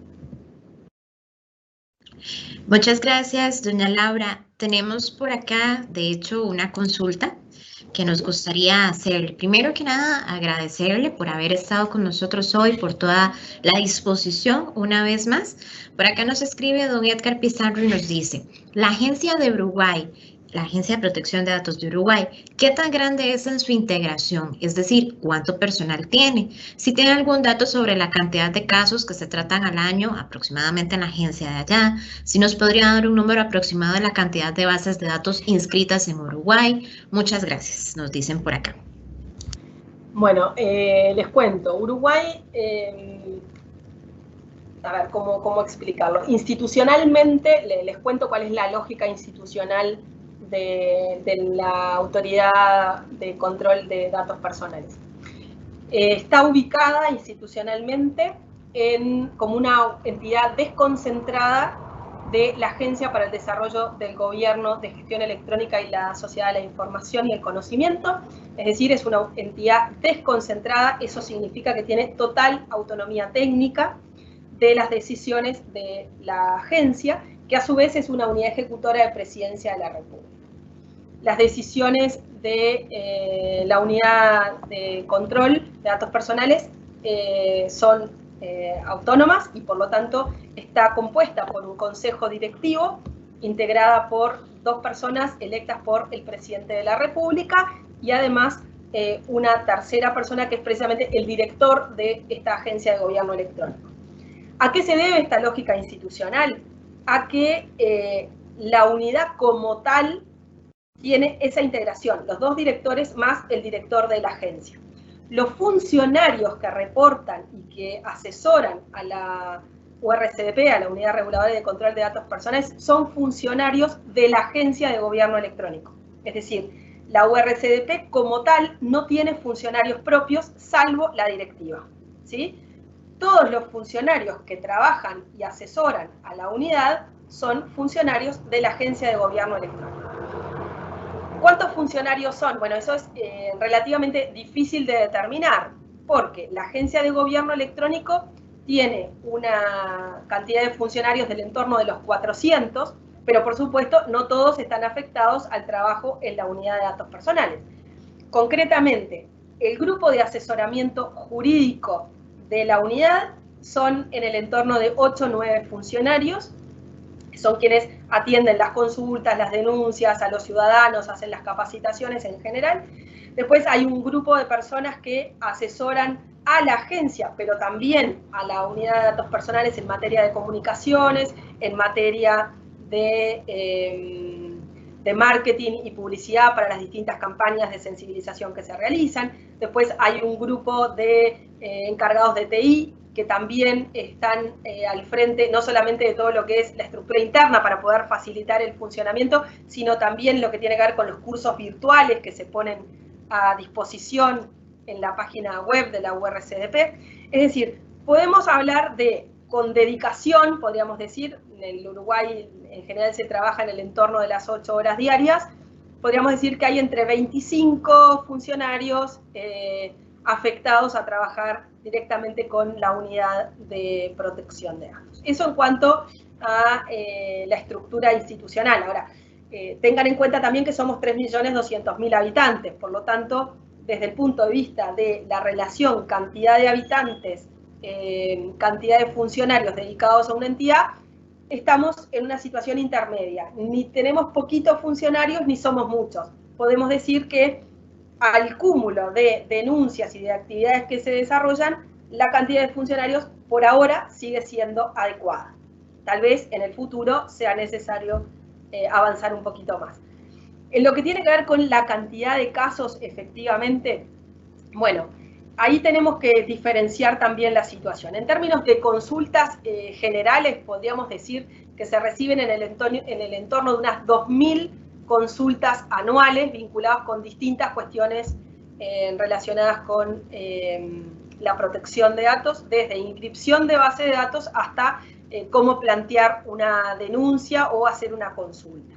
Muchas gracias, doña Laura. Tenemos por acá, de hecho, una consulta que nos gustaría hacer. Primero que nada, agradecerle por haber estado con nosotros hoy, por toda la disposición una vez más. Por acá nos escribe don Edgar Pizarro y nos dice, la Agencia de Uruguay, la Agencia de Protección de Datos de Uruguay, ¿qué tan grande es en su integración? Es decir, ¿cuánto personal tiene? Si tiene algún dato sobre la cantidad de casos que se tratan al año aproximadamente en la agencia de allá, si nos podría dar un número aproximado de la cantidad de bases de datos inscritas en Uruguay. Muchas gracias, nos dicen por acá. Bueno, les cuento, Uruguay, a ver, ¿cómo explicarlo? Institucionalmente, les cuento cuál es la lógica institucional de la Autoridad de Control de Datos Personales. Está ubicada institucionalmente como una entidad desconcentrada de la Agencia para el Desarrollo del Gobierno de Gestión Electrónica y la Sociedad de la Información y el Conocimiento, es decir, es una entidad desconcentrada, eso significa que tiene total autonomía técnica de las decisiones de la agencia, que a su vez es una unidad ejecutora de Presidencia de la República. Las decisiones de la unidad de control de datos personales son autónomas y por lo tanto está compuesta por un consejo directivo integrada por 2 personas electas por el presidente de la República y además una tercera persona que es precisamente el director de esta agencia de gobierno electrónico. ¿A qué se debe esta lógica institucional? A que la unidad como tal tiene esa integración, los 2 directores más el director de la agencia. Los funcionarios que reportan y que asesoran a la URCDP, a la Unidad Reguladora de Control de Datos Personales, son funcionarios de la Agencia de Gobierno Electrónico. Es decir, la URCDP como tal no tiene funcionarios propios, salvo la directiva, ¿sí? Todos los funcionarios que trabajan y asesoran a la unidad son funcionarios de la Agencia de Gobierno Electrónico. ¿Cuántos funcionarios son? Bueno, eso es relativamente difícil de determinar, porque la Agencia de Gobierno Electrónico tiene una cantidad de funcionarios del entorno de los 400, pero por supuesto no todos están afectados al trabajo en la unidad de datos personales. Concretamente, el grupo de asesoramiento jurídico de la unidad son en el entorno de 8 o 9 funcionarios, son quienes atienden las consultas, las denuncias a los ciudadanos, hacen las capacitaciones en general. Después hay un grupo de personas que asesoran a la agencia, pero también a la unidad de datos personales en materia de comunicaciones, en materia de marketing y publicidad para las distintas campañas de sensibilización que se realizan. Después hay un grupo de encargados de TI que también están al frente no solamente de todo lo que es la estructura interna para poder facilitar el funcionamiento, sino también lo que tiene que ver con los cursos virtuales que se ponen a disposición en la página web de la URCDP. Es decir, podemos hablar de, con dedicación, podríamos decir, en el Uruguay en general se trabaja en el entorno de las 8 horas diarias, podríamos decir que hay entre 25 funcionarios afectados a trabajar directamente con la unidad de protección de datos. Eso en cuanto a la estructura institucional. Ahora, tengan en cuenta también que somos 3.200.000 habitantes, por lo tanto, desde el punto de vista de la relación cantidad de habitantes, cantidad de funcionarios dedicados a una entidad, estamos en una situación intermedia. Ni tenemos poquitos funcionarios ni somos muchos. Podemos decir que al cúmulo de denuncias y de actividades que se desarrollan, la cantidad de funcionarios por ahora sigue siendo adecuada. Tal vez en el futuro sea necesario avanzar un poquito más. En lo que tiene que ver con la cantidad de casos, efectivamente, bueno, ahí tenemos que diferenciar también la situación. En términos de consultas generales, podríamos decir que se reciben en el entorno de unas 2.000 consultas anuales vinculadas con distintas cuestiones relacionadas con la protección de datos, desde inscripción de base de datos hasta cómo plantear una denuncia o hacer una consulta.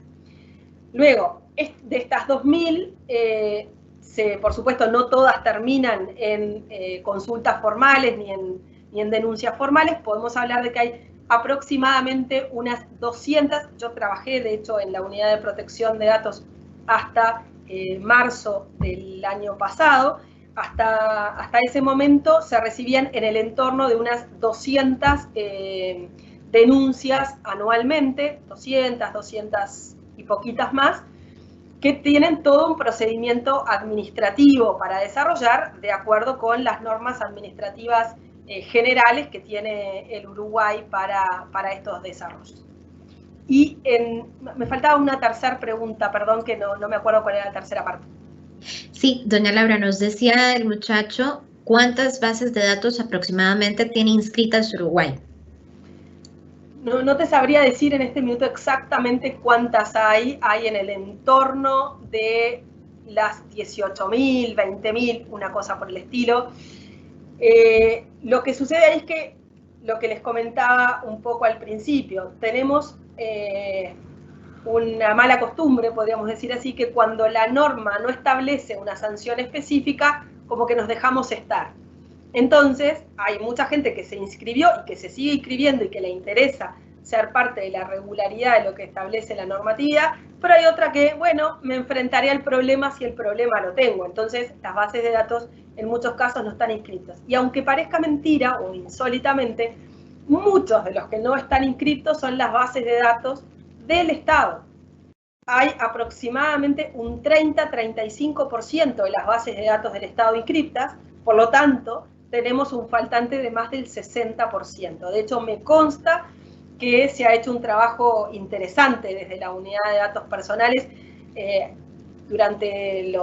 Luego, de estas 2.000, por supuesto no todas terminan en consultas formales ni en denuncias formales, podemos hablar de que hay aproximadamente unas 200, yo trabajé de hecho en la unidad de protección de datos hasta marzo del año pasado, hasta ese momento se recibían en el entorno de unas 200 denuncias anualmente, 200 y poquitas más, que tienen todo un procedimiento administrativo para desarrollar de acuerdo con las normas administrativas generales que tiene el Uruguay para estos desarrollos. Y me faltaba una tercera pregunta, perdón, que no me acuerdo cuál era la tercera parte. Sí, doña Laura, nos decía el muchacho, ¿cuántas bases de datos aproximadamente tiene inscritas Uruguay? No te sabría decir en este minuto exactamente cuántas hay en el entorno de las 18.000, 20.000, una cosa por el estilo. Lo que sucede ahí es que, lo que les comentaba un poco al principio, tenemos una mala costumbre, podríamos decir así, que cuando la norma no establece una sanción específica, como que nos dejamos estar. Entonces, hay mucha gente que se inscribió y que se sigue inscribiendo y que le interesa ser parte de la regularidad de lo que establece la normatividad, pero hay otra que, bueno, me enfrentaré al problema si el problema lo tengo. Entonces, las bases de datos en muchos casos no están inscritas. Y aunque parezca mentira o insólitamente, muchos de los que no están inscritos son las bases de datos del Estado. Hay aproximadamente un 30-35% de las bases de datos del Estado inscritas, por lo tanto, tenemos un faltante de más del 60%. De hecho, me consta que se ha hecho un trabajo interesante desde la unidad de datos personales durante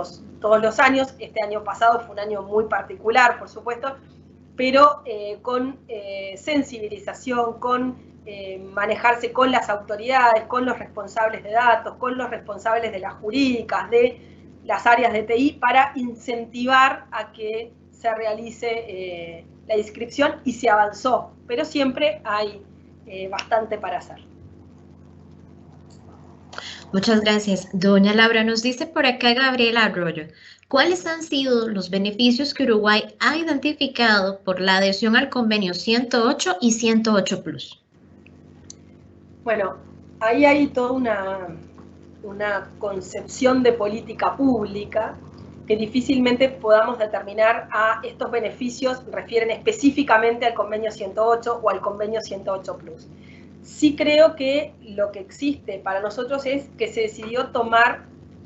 todos los años. Este año pasado fue un año muy particular, por supuesto, pero con sensibilización, con manejarse con las autoridades, con los responsables de datos, con los responsables de las jurídicas, de las áreas de TI, para incentivar a que se realice la inscripción, y se avanzó, pero siempre hay bastante para hacer. Muchas gracias. Doña Laura, nos dice por acá Gabriela Arroyo, ¿cuáles han sido los beneficios que Uruguay ha identificado por la adhesión al convenio 108 y 108 Plus? Bueno, ahí hay toda una concepción de política pública que difícilmente podamos determinar a estos beneficios refieren específicamente al convenio 108 o al convenio 108 Plus. Sí creo que lo que existe para nosotros es que se decidió tomar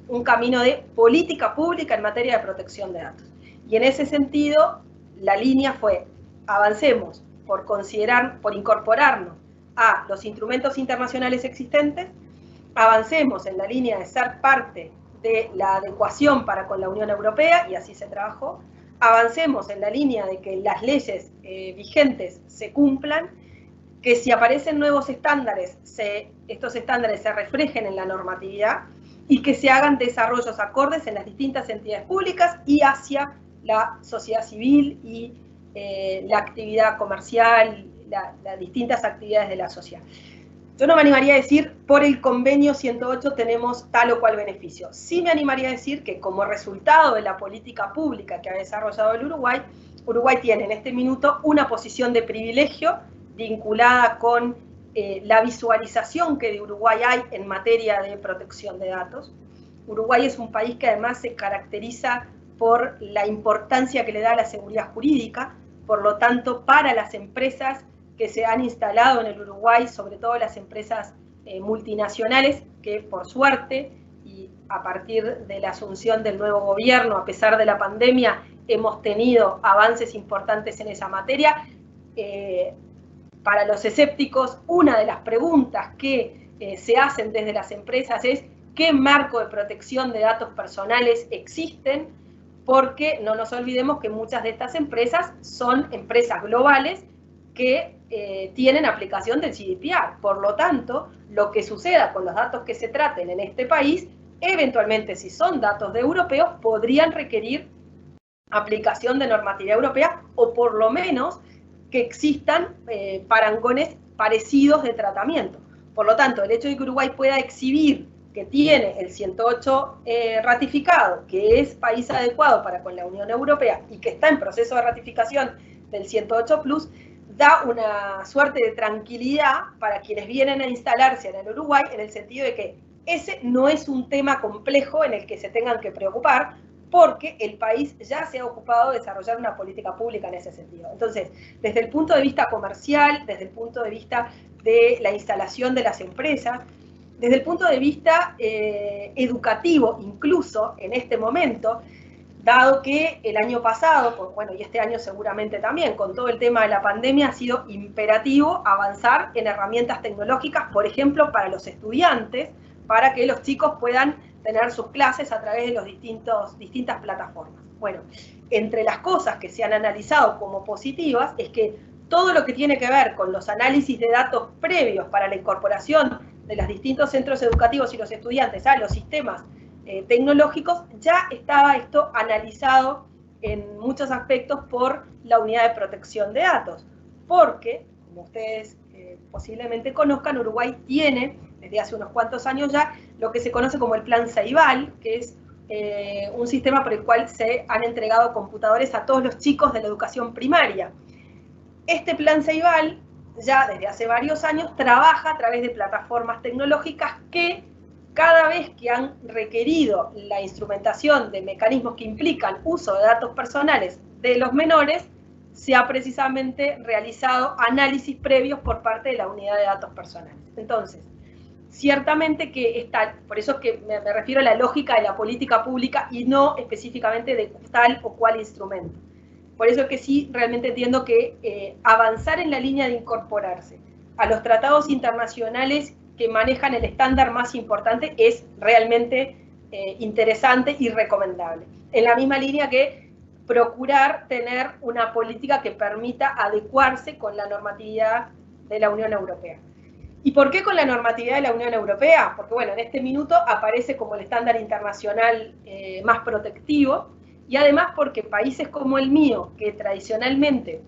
un camino de política pública en materia de protección de datos. Y en ese sentido, la línea fue, avancemos por incorporarnos a los instrumentos internacionales existentes, avancemos en la línea de ser parte de la adecuación para con la Unión Europea, y así se trabajó, avancemos en la línea de que las leyes vigentes se cumplan, que si aparecen nuevos estándares, estos estándares se reflejen en la normatividad y que se hagan desarrollos acordes en las distintas entidades públicas y hacia la sociedad civil y la actividad comercial, las distintas actividades de la sociedad. Yo no me animaría a decir, por el convenio 108 tenemos tal o cual beneficio. Sí me animaría a decir que como resultado de la política pública que ha desarrollado el Uruguay, Uruguay tiene en este minuto una posición de privilegio vinculada con la visualización que de Uruguay hay en materia de protección de datos. Uruguay es un país que además se caracteriza por la importancia que le da a la seguridad jurídica, por lo tanto, para las empresas que se han instalado en el Uruguay, sobre todo las empresas multinacionales, que por suerte, y a partir de la asunción del nuevo gobierno, a pesar de la pandemia, hemos tenido avances importantes en esa materia. Para los escépticos, una de las preguntas que se hacen desde las empresas es ¿qué marco de protección de datos personales existen? Porque no nos olvidemos que muchas de estas empresas son empresas globales que tienen aplicación del GDPR. Por lo tanto, lo que suceda con los datos que se traten en este país, eventualmente si son datos de europeos, podrían requerir aplicación de normatividad europea o por lo menos que existan parangones parecidos de tratamiento. Por lo tanto, el hecho de que Uruguay pueda exhibir que tiene el 108 ratificado, que es país adecuado para con la Unión Europea y que está en proceso de ratificación del 108 Plus, da una suerte de tranquilidad para quienes vienen a instalarse en el Uruguay, en el sentido de que ese no es un tema complejo en el que se tengan que preocupar, porque el país ya se ha ocupado de desarrollar una política pública en ese sentido. Entonces, desde el punto de vista comercial, desde el punto de vista de la instalación de las empresas, desde el punto de vista educativo, incluso en este momento, dado que el año pasado, bueno, y este año seguramente también, con todo el tema de la pandemia, ha sido imperativo avanzar en herramientas tecnológicas, por ejemplo, para los estudiantes, para que los chicos puedan tener sus clases a través de las distintas plataformas. Bueno, entre las cosas que se han analizado como positivas es que todo lo que tiene que ver con los análisis de datos previos para la incorporación de los distintos centros educativos y los estudiantes a los sistemas tecnológicos, ya estaba esto analizado en muchos aspectos por la Unidad de Protección de Datos, porque, como ustedes posiblemente conozcan, Uruguay tiene, desde hace unos cuantos años ya, lo que se conoce como el Plan Ceibal, que es un sistema por el cual se han entregado computadores a todos los chicos de la educación primaria. Este Plan Ceibal, ya desde hace varios años, trabaja a través de plataformas tecnológicas que cada vez que han requerido la instrumentación de mecanismos que implican uso de datos personales de los menores, se ha precisamente realizado análisis previos por parte de la Unidad de Datos Personales. Entonces, ciertamente que está, por eso es que me refiero a la lógica de la política pública y no específicamente de tal o cual instrumento. Por eso es que sí, realmente entiendo que avanzar en la línea de incorporarse a los tratados internacionales que manejan el estándar más importante es realmente interesante y recomendable. En la misma línea que procurar tener una política que permita adecuarse con la normatividad de la Unión Europea. ¿Y por qué con la normatividad de la Unión Europea? Porque, bueno, en este minuto aparece como el estándar internacional más protectivo, y además porque países como el mío, que tradicionalmente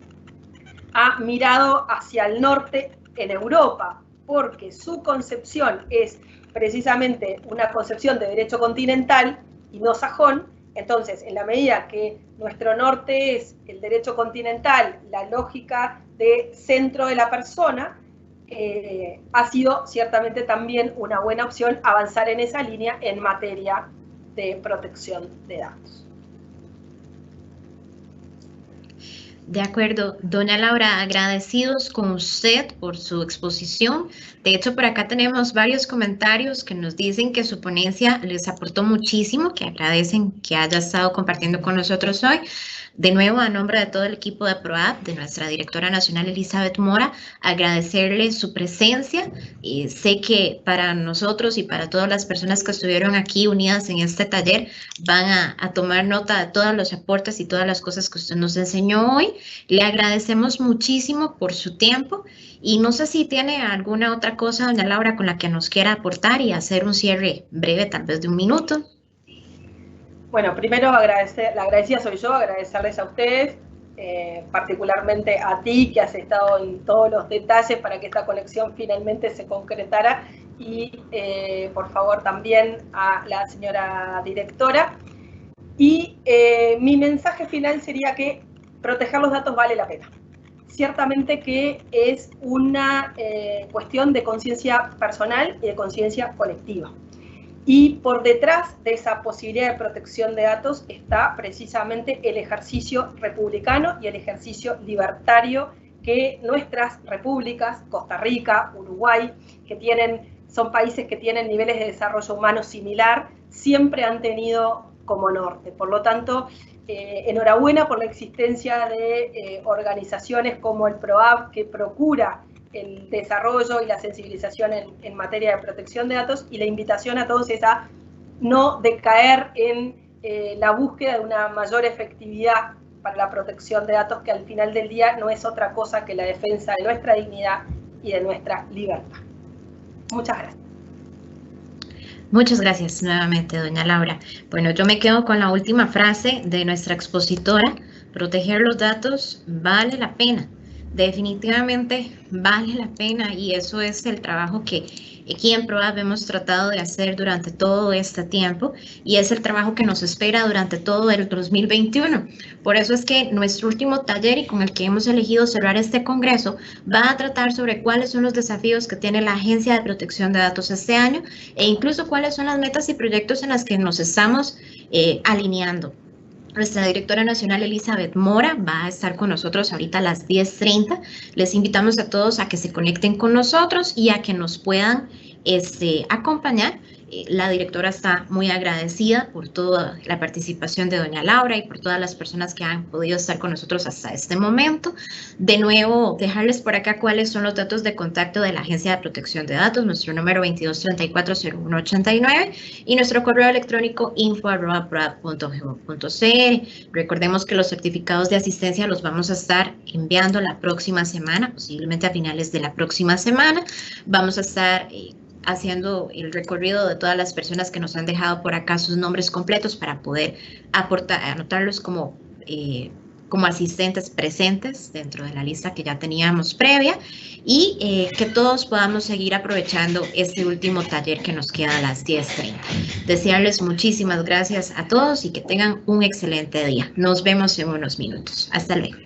ha mirado hacia el norte en Europa, porque su concepción es precisamente una concepción de derecho continental y no sajón, entonces, en la medida que nuestro norte es el derecho continental, la lógica de centro de la persona, ha sido ciertamente también una buena opción avanzar en esa línea en materia de protección de datos. De acuerdo, doña Laura, agradecidos con usted por su exposición. De hecho, por acá tenemos varios comentarios que nos dicen que su ponencia les aportó muchísimo, que agradecen que haya estado compartiendo con nosotros hoy. De nuevo, a nombre de todo el equipo de APROAP, de nuestra directora nacional Elizabeth Mora, agradecerle su presencia. Sé que para nosotros y para todas las personas que estuvieron aquí unidas en este taller van a tomar nota de todos los aportes y todas las cosas que usted nos enseñó hoy. Le agradecemos muchísimo por su tiempo y no sé si tiene alguna otra cosa, doña Laura, con la que nos quiera aportar y hacer un cierre breve, tal vez de 1 minuto. Bueno, primero agradecer, la agradecida soy yo, agradecerles a ustedes, particularmente a ti que has estado en todos los detalles para que esta conexión finalmente se concretara y por favor también a la señora directora. Y mi mensaje final sería que proteger los datos vale la pena. Ciertamente que es una cuestión de conciencia personal y de conciencia colectiva. Y por detrás de esa posibilidad de protección de datos está precisamente el ejercicio republicano y el ejercicio libertario que nuestras repúblicas, Costa Rica, Uruguay, son países que tienen niveles de desarrollo humano similar, siempre han tenido como norte. Por lo tanto, enhorabuena por la existencia de organizaciones como el PROAP, que procura el desarrollo y la sensibilización en materia de protección de datos, y la invitación a todos es a no decaer en la búsqueda de una mayor efectividad para la protección de datos, que al final del día no es otra cosa que la defensa de nuestra dignidad y de nuestra libertad. Muchas gracias. Muchas gracias nuevamente, doña Laura. Bueno, yo me quedo con la última frase de nuestra expositora: proteger los datos vale la pena. Definitivamente vale la pena, y eso es el trabajo que aquí en PROAP hemos tratado de hacer durante todo este tiempo, y es el trabajo que nos espera durante todo el 2021. Por eso es que nuestro último taller, y con el que hemos elegido cerrar este congreso, va a tratar sobre cuáles son los desafíos que tiene la Agencia de Protección de Datos este año, e incluso cuáles son las metas y proyectos en las que nos estamos alineando. Nuestra directora nacional Elizabeth Mora va a estar con nosotros ahorita a las 10:30. Les invitamos a todos a que se conecten con nosotros y a que nos puedan acompañar. La directora está muy agradecida por toda la participación de doña Laura y por todas las personas que han podido estar con nosotros hasta este momento. De nuevo, dejarles por acá cuáles son los datos de contacto de la Agencia de Protección de Datos: nuestro número 2234-0189 y nuestro correo electrónico info@proap.gov.cr. Recordemos que los certificados de asistencia los vamos a estar enviando la próxima semana, posiblemente a finales de la próxima semana. Vamos a estar haciendo el recorrido de todas las personas que nos han dejado por acá sus nombres completos para poder anotarlos como asistentes presentes dentro de la lista que ya teníamos previa, y que todos podamos seguir aprovechando este último taller que nos queda a las 10:30. Desearles muchísimas gracias a todos y que tengan un excelente día. Nos vemos en unos minutos. Hasta luego.